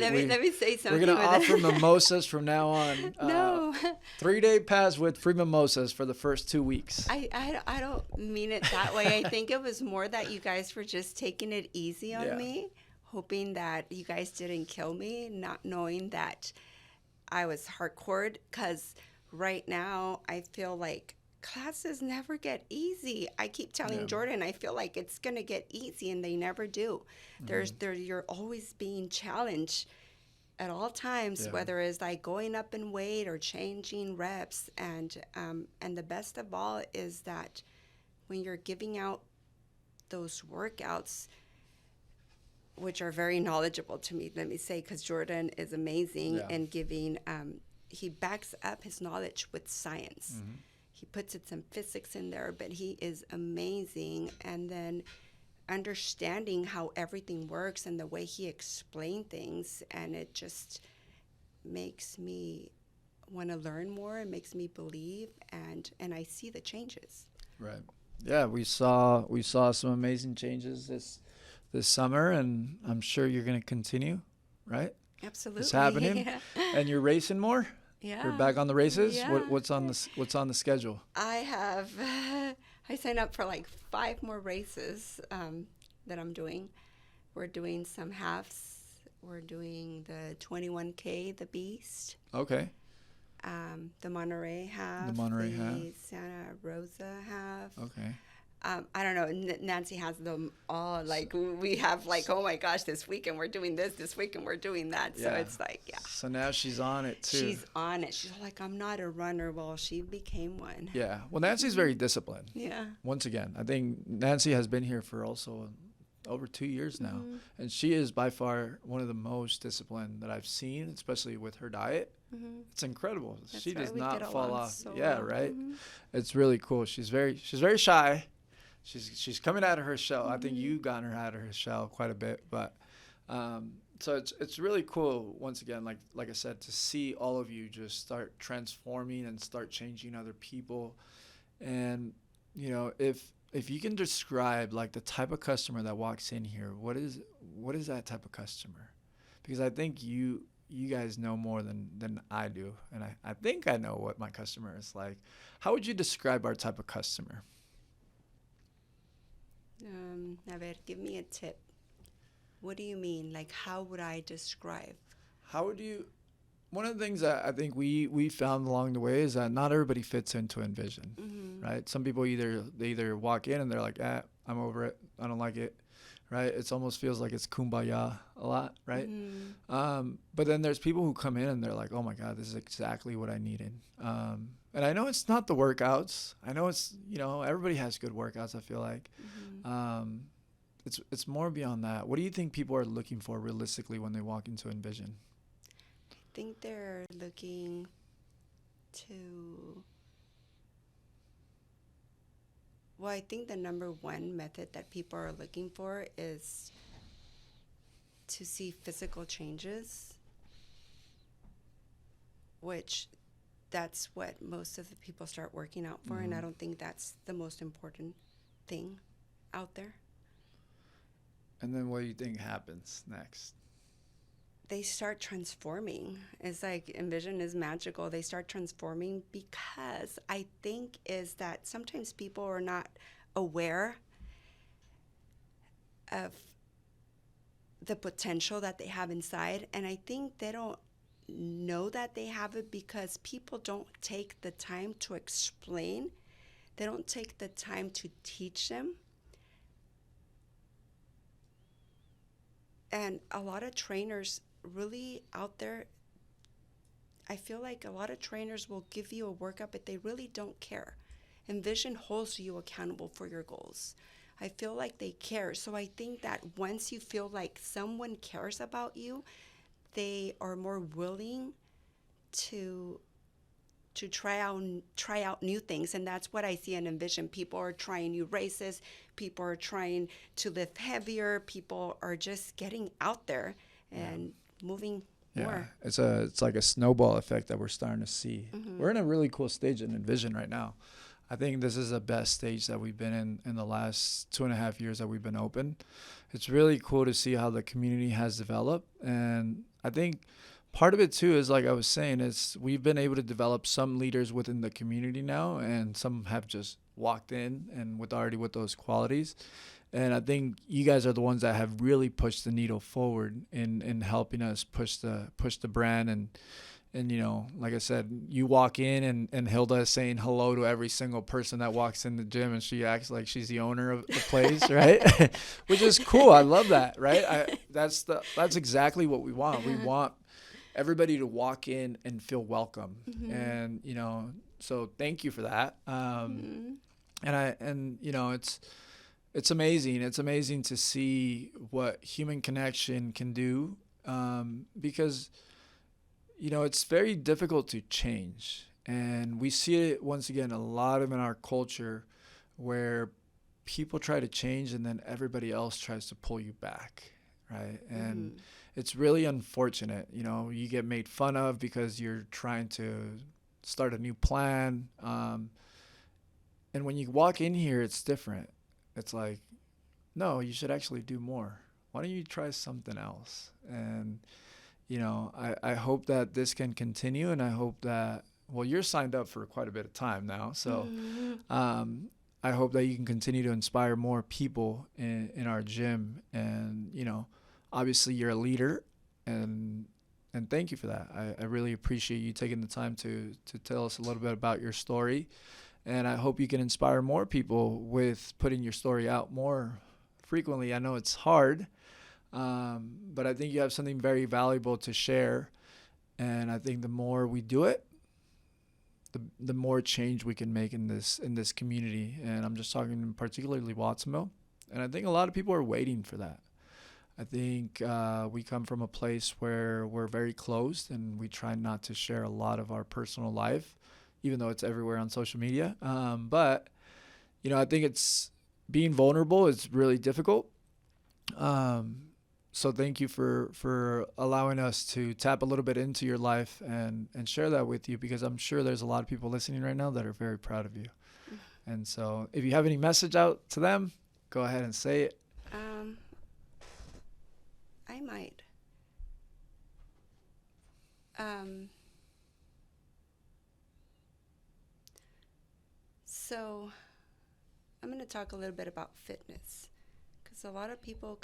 say something. We're going to offer mimosas from now on. No. 3-day pass with free mimosas for the first 2 weeks. I don't mean it that way. I think it was more that you guys were just taking it easy on me, hoping that you guys didn't kill me, not knowing that I was hardcore, because right now I feel like classes never get easy. I keep telling Jordan, I feel like it's going to get easy, and they never do. You're always being challenged at all times, whether it's like going up in weight or changing reps. And the best of all is that when you're giving out those workouts, which are very knowledgeable to me, let me say, because Jordan is amazing in giving, he backs up his knowledge with science. He puts some physics in there, but he is amazing. And then understanding how everything works and the way he explained things, and it just makes me want to learn more. It makes me believe, and I see the changes. Right. Yeah, we saw some amazing changes this summer, and I'm sure you're going to continue, right? Absolutely. It's happening. And you're racing more? Yeah. You're back on the races? Yeah. What's on the schedule? I signed up for like 5 more races that I'm doing. We're doing some halves. We're doing the 21K, the Beast. Okay. The Monterey half. The Santa Rosa half. Okay. I don't know. Nancy has them all. Like, we have like, oh my gosh, this weekend we're doing this weekend we're doing that. So it's like, So now she's on it too. She's on it. She's like, I'm not a runner. Well, she became one. Yeah. Well, Nancy's very disciplined. Yeah. Once again, I think Nancy has been here for also over 2 years now. And she is by far one of the most disciplined that I've seen, especially with her diet. It's incredible. She does not fall off. So right. It's really cool. She's very shy. She's coming out of her shell. I think you've gotten her out of her shell quite a bit, but so it's really cool. Once again, like I said, to see all of you just start transforming and start changing other people. And if you can describe like the type of customer that walks in here, what is that type of customer? Because I think you guys know more than I do, and I think I know what my customer is like. How would you describe our type of customer? A ver, give me a tip. What do you mean? Like, how would I describe? One of the things that I think we found along the way is that not everybody fits into Envision, right? Some people either walk in and they're like, I'm over it. I don't like it, right? It almost feels like it's kumbaya a lot, right? But then there's people who come in and they're like, oh my God, this is exactly what I needed. And I know it's not the workouts. I know it's, everybody has good workouts, I feel like. it's more beyond that. What do you think people are looking for realistically when they walk into Envision? I think they're looking to, well, I think the number one method that people are looking for is to see physical changes, which that's what most of the people start working out for, and I don't think that's the most important thing out there. And then what do you think happens next? They start transforming. It's like Envision is magical. They start transforming because I think is that sometimes people are not aware of the potential that they have inside, and I think they don't know that they have it because people don't take the time to explain. They don't take the time to teach them. And a lot of trainers really out there, I feel like a lot of trainers will give you a workout, but they really don't care. Envision holds you accountable for your goals. I feel like they care. So I think that once you feel like someone cares about you, they are more willing to try out new things. And that's what I see in Envision. People are trying new races. People are trying to lift heavier. People are just getting out there and moving more. It's like a snowball effect that we're starting to see. We're in a really cool stage in Envision right now. I think this is the best stage that we've been in the last 2.5 years that we've been open. It's really cool to see how the community has developed. And I think part of it too is, like I was saying, is we've been able to develop some leaders within the community now, and some have just walked in and with those qualities. And I think you guys are the ones that have really pushed the needle forward in helping us push the brand. And you know, like I said, you walk in and Hilda is saying hello to every single person that walks in the gym, and she acts like she's the owner of the place, right? Which is cool. I love that, right? That's exactly what we want. We want everybody to walk in and feel welcome. And, you know, so thank you for that. And you know, it's amazing. It's amazing to see what human connection can do, because, you know, it's very difficult to change. And we see it, once again, a lot of in our culture where people try to change and then everybody else tries to pull you back, right? And it's really unfortunate. You know, you get made fun of because you're trying to start a new plan. And when you walk in here, it's different. It's like, no, you should actually do more. Why don't you try something else? And, you know, I hope that this can continue, and I hope that, well, you're signed up for quite a bit of time now. So I hope that you can continue to inspire more people in our gym. And, you know, obviously you're a leader, and thank you for that. I really appreciate you taking the time to tell us a little bit about your story. And I hope you can inspire more people with putting your story out more frequently. I know it's hard, but I think you have something very valuable to share. And I think the more we do it, the more change we can make in this community. And I'm just talking particularly Watsonville. And I think a lot of people are waiting for that. I think we come from a place where we're very closed, and we try not to share a lot of our personal life, even though it's everywhere on social media. But, you know, I think it's being vulnerable is really difficult. So thank you for allowing us to tap a little bit into your life and share that with you, because I'm sure there's a lot of people listening right now that are very proud of you. And so if you have any message out to them, go ahead and say it. I might. So I'm going to talk a little bit about fitness, because a lot of people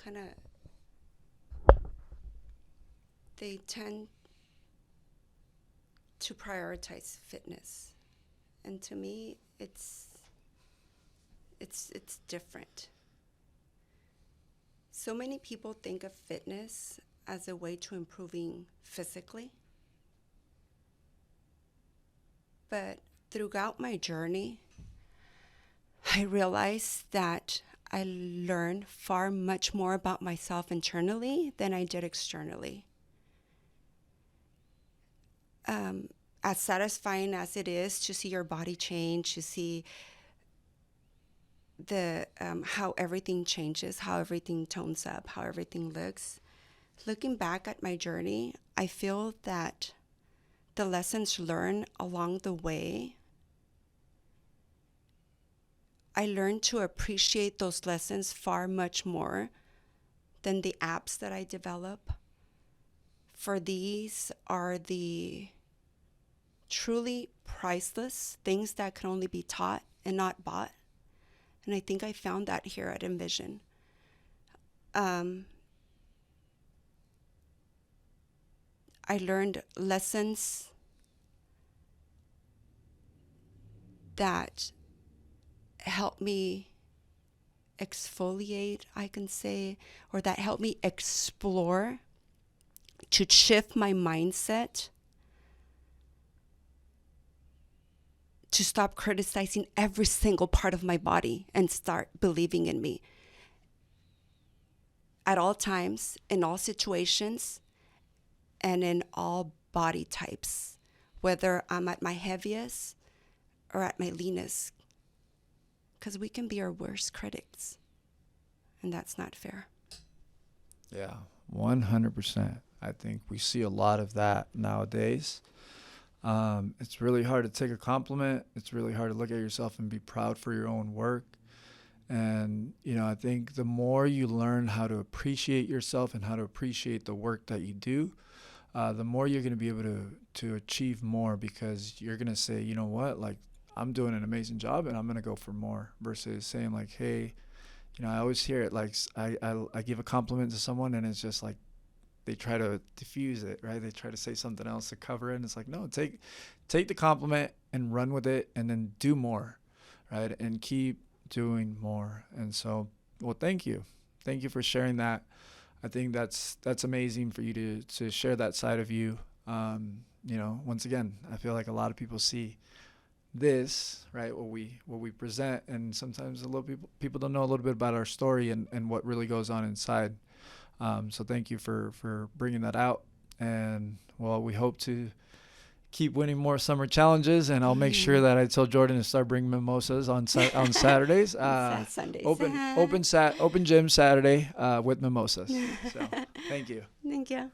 they tend to prioritize fitness. And to me, it's different. So many people think of fitness as a way to improving physically. But throughout my journey, I realized that I learned far much more about myself internally than I did externally. As satisfying as it is to see your body change, to see the how everything changes, how everything tones up, how everything looks. Looking back at my journey, I feel that the lessons learned along the way, I learned to appreciate those lessons far much more than the apps that I develop. For these are the truly priceless things that can only be taught and not bought. And I think I found that here at Envision. I learned lessons that helped me exfoliate, I can say, or that helped me explore, to shift my mindset, to stop criticizing every single part of my body and start believing in me. At all times, in all situations, and in all body types, whether I'm at my heaviest or at my leanest, because we can be our worst critics, and that's not fair. Yeah, 100%. I think we see a lot of that nowadays. It's really hard to take a compliment. It's really hard to look at yourself and be proud for your own work. And, I think the more you learn how to appreciate yourself and how to appreciate the work that you do, the more you're going to be able to achieve more, because you're going to say, you know what, like, I'm doing an amazing job and I'm going to go for more, versus saying like, hey, I always hear it, like I give a compliment to someone and it's just like they try to diffuse it, right? They try to say something else to cover it. And it's like, no, take the compliment and run with it, and then do more, right? And keep doing more. And so, well, thank you for sharing that. I think that's amazing for you to share that side of you. Once again, I feel like a lot of people see this, right, what we present, and sometimes a little people don't know a little bit about our story and what really goes on inside. So thank you for bringing that out. And well, we hope to keep winning more summer challenges, and I'll make sure that I tell Jordan to start bringing mimosas on Saturdays. Sundays. Open gym Saturday with mimosas. So thank you. Thank you.